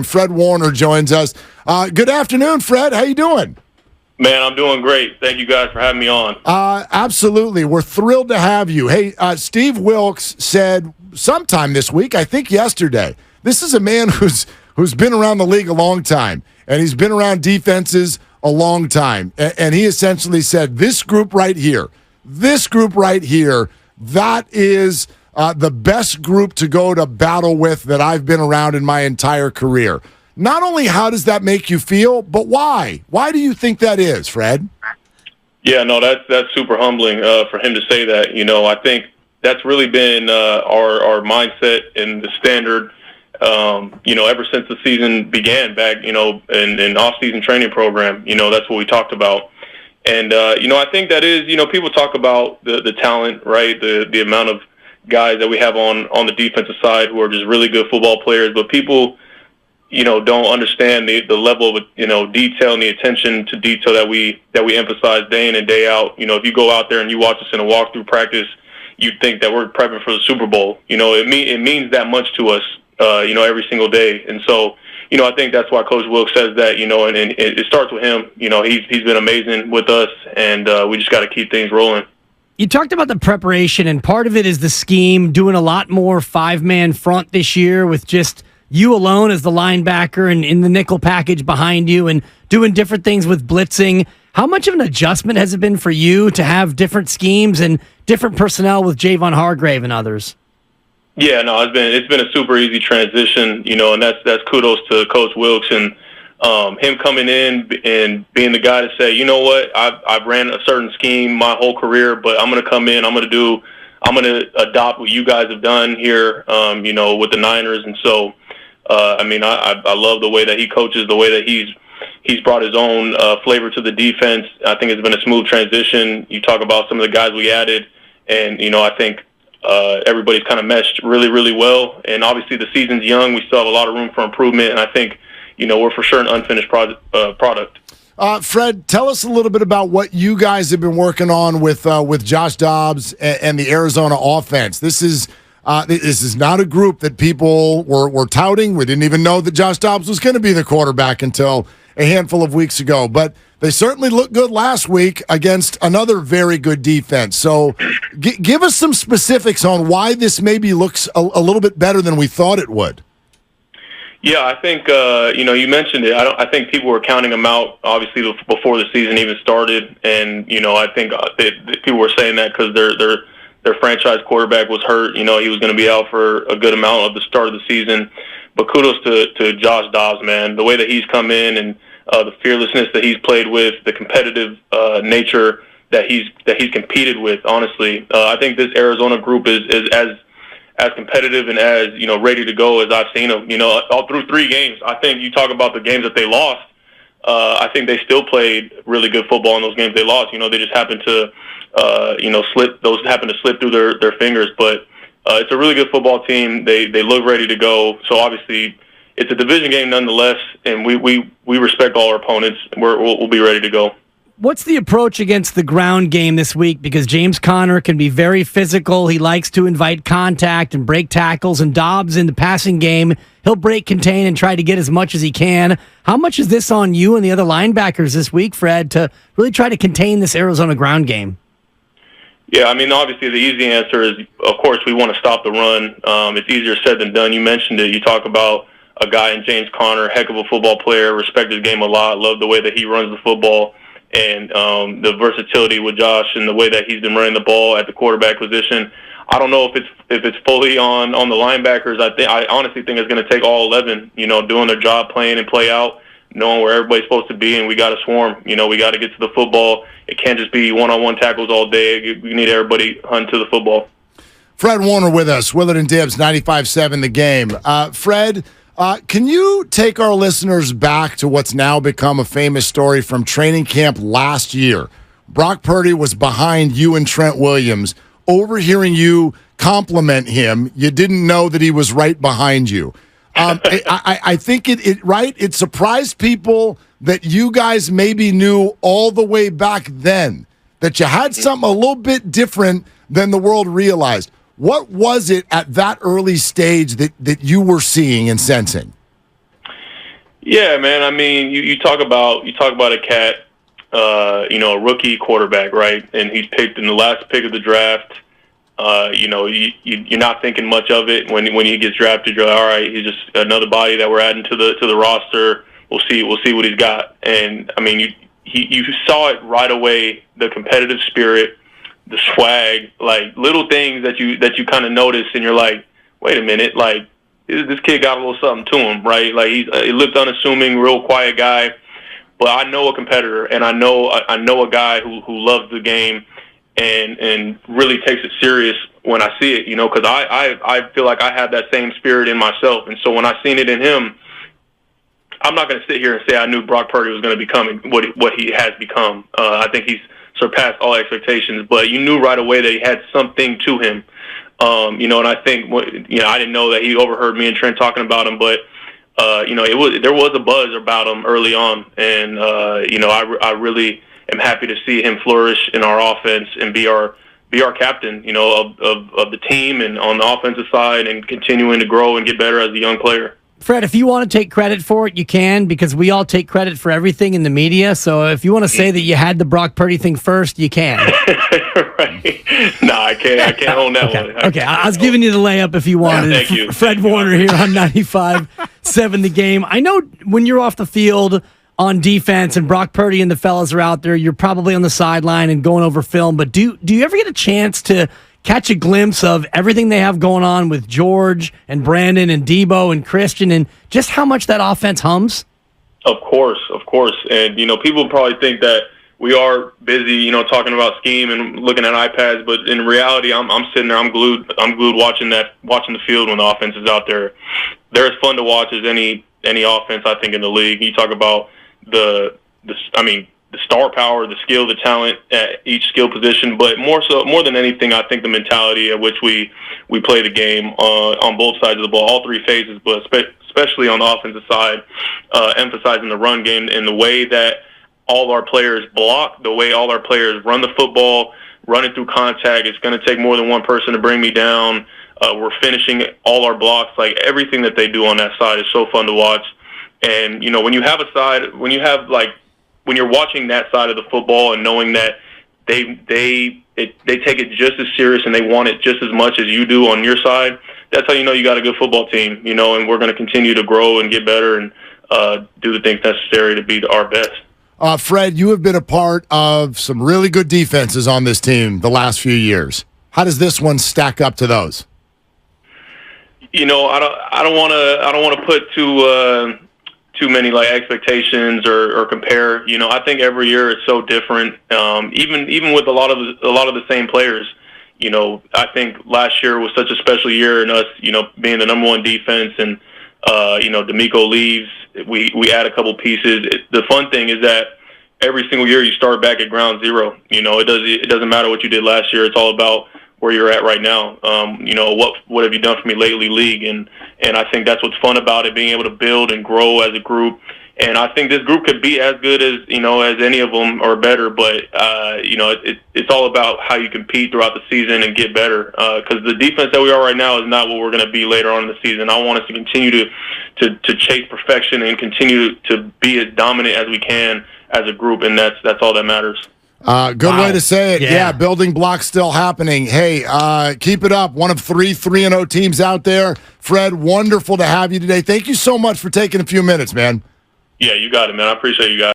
Fred Warner joins us. Good afternoon, Fred. How you doing? Man, I'm doing great. Thank you guys for having me on. Absolutely. We're thrilled to have you. Hey, Steve Wilks said sometime this week, I think yesterday, this is a man who's been around the league a long time, and he's been around defenses a long time. And he essentially said, this group right here, that is the best group to go to battle with that I've been around in my entire career. Not only how does that make you feel, but why? Why do you think that is, Fred? Yeah, no, that's super humbling for him to say that. You know, I think that's really been our mindset and the standard, ever since the season began back, in off-season training program. That's what we talked about. And, I think that is, people talk about the talent, right, the amount of guys that we have on the defensive side who are just really good football players, but people don't understand the level of detail and the attention to detail that we emphasize day in and day out. If you go out there and you watch us in a walkthrough practice, you'd think that we're prepping for the Super Bowl. It means that much to us, every single day. And so, I think that's why Coach Wilks says that. And it starts with him. He's been amazing with us, and we just got to keep things rolling. You talked about the preparation, and part of it is the scheme, doing a lot more five-man front this year with just you alone as the linebacker and in the nickel package behind you and doing different things with blitzing. How much of an adjustment has it been for you to have different schemes and different personnel with Javon Hargrave and others? Yeah, no, it's been a super easy transition, and that's kudos to Coach Wilks and him coming in and being the guy to say, you know what, I've ran a certain scheme my whole career, but I'm going to come in, I'm going to adopt what you guys have done here, with the Niners. And so, I love the way that he coaches, the way that he's brought his own flavor to the defense. I think it's been a smooth transition. You talk about some of the guys we added, and I think everybody's kind of meshed really, really well. And obviously, the season's young. We still have a lot of room for improvement, and I think we're for sure an unfinished product. Fred, tell us a little bit about what you guys have been working on with Josh Dobbs and the Arizona offense. This is not a group that people were touting. We didn't even know that Josh Dobbs was going to be the quarterback until a handful of weeks ago. But they certainly looked good last week against another very good defense. So give us some specifics on why this maybe looks a little bit better than we thought it would. Yeah, I think, you mentioned it. I think people were counting them out, obviously, before the season even started. And, I think people were saying that because their franchise quarterback was hurt. He was going to be out for a good amount of the start of the season. But kudos to Josh Dobbs, man. The way that he's come in and the fearlessness that he's played with, the competitive nature that he's competed with, honestly. I think this Arizona group is as competitive and as, ready to go as I've seen them. All through 3 games. I think you talk about the games that they lost. I think they still played really good football in those games they lost. They just happened to slip through their fingers, but it's a really good football team. They look ready to go. So obviously, it's a division game nonetheless, and we respect all our opponents. We'll be ready to go. What's the approach against the ground game this week? Because James Conner can be very physical. He likes to invite contact and break tackles. And Dobbs in the passing game, he'll break, contain, and try to get as much as he can. How much is this on you and the other linebackers this week, Fred, to really try to contain this Arizona ground game? Yeah, obviously the easy answer is, of course, we want to stop the run. It's easier said than done. You mentioned it. You talk about a guy in James Conner, heck of a football player, respect his game a lot, love the way that he runs the football. And the versatility with Josh and the way that he's been running the ball at the quarterback position. I don't know if it's fully on the linebackers. I honestly think it's going to take all 11, doing their job, playing and play out, knowing where everybody's supposed to be, and we got to swarm. We got to get to the football. It can't just be one-on-one tackles all day. We need everybody hunt to the football. Fred Warner with us, Willard and Dibs, 95.7 The Game. Fred, can you take our listeners back to what's now become a famous story from training camp last year? Brock Purdy was behind you and Trent Williams. Overhearing you compliment him, you didn't know that he was right behind you. I think it surprised people that you guys maybe knew all the way back then, that you had something a little bit different than the world realized. What was it at that early stage that you were seeing and sensing? Yeah, man. I mean, you talk about a cat, a rookie quarterback, right? And he's picked in the last pick of the draft. You're not thinking much of it when he gets drafted. You're like, all right, he's just another body that we're adding to the roster. We'll see what he's got. And I mean, you saw it right away. The competitive spirit, the swag, like little things that you kind of notice, and you're like, wait a minute, like this kid got a little something to him, right? Like he looked unassuming, real quiet guy. But I know a competitor, and I know a guy who loves the game. And really takes it serious when I see it, because I feel like I have that same spirit in myself. And so when I seen it in him, I'm not going to sit here and say I knew Brock Purdy was going to become what he has become. I think he's surpassed all expectations, but you knew right away that he had something to him. And I think, I didn't know that he overheard me and Trent talking about him, but there was a buzz about him early on. And, I really am happy to see him flourish in our offense and be our captain, of the team and on the offensive side, and continuing to grow and get better as a young player. Fred, if you want to take credit for it, you can, because we all take credit for everything in the media. So if you want to say that you had the Brock Purdy thing first, you can. Right? No, I can't own that one. Okay, I was giving you the layup if you wanted. Thank you. Fred Warner here on 95.7 The Game. I know when you're off the field on defense and Brock Purdy and the fellas are out there, you're probably on the sideline and going over film, but do you ever get a chance to catch a glimpse of everything they have going on with George and Brandon and Debo and Christian, and just how much that offense hums? Of course. And, people probably think that we are busy, talking about scheme and looking at iPads, but in reality, I'm sitting there, I'm glued watching the field when the offense is out there. They're as fun to watch as any offense, I think, in the league. You talk about the star power, the skill, the talent at each skill position, but more than anything, I think the mentality at which we play the game on both sides of the ball, all three phases, but especially on the offensive side, emphasizing the run game and the way that all our players block, the way all our players run the football, running through contact. It's going to take more than one person to bring me down. We're finishing all our blocks. Like everything that they do on that side is so fun to watch. And when you have when you're watching that side of the football and knowing that they take it just as serious and they want it just as much as you do on your side, that's how you got a good football team. And we're going to continue to grow and get better and do the things necessary to be our best. Fred, you have been a part of some really good defenses on this team the last few years. How does this one stack up to those? I don't want to put too many expectations or compare. I think every year is so different. Even with a lot of the same players. I think last year was such a special year in us. Being the number one defense, and D'Amico leaves. We add a couple pieces. The fun thing is that every single year you start back at ground zero. It doesn't matter what you did last year. It's all about where you're at right now. What have you done for me lately, league? And I think that's what's fun about it, being able to build and grow as a group. And I think this group could be as good as any of them or better. But it's all about how you compete throughout the season and get better. Because the defense that we are right now is not what we're going to be later on in the season. I want us to continue to chase perfection and continue to be as dominant as we can as a group, and that's all that matters. Good way to say it. Yeah, building blocks still happening. Hey, keep it up. One of 3-0 teams out there. Fred, wonderful to have you today. Thank you so much for taking a few minutes, man. Yeah, you got it, man. I appreciate you guys.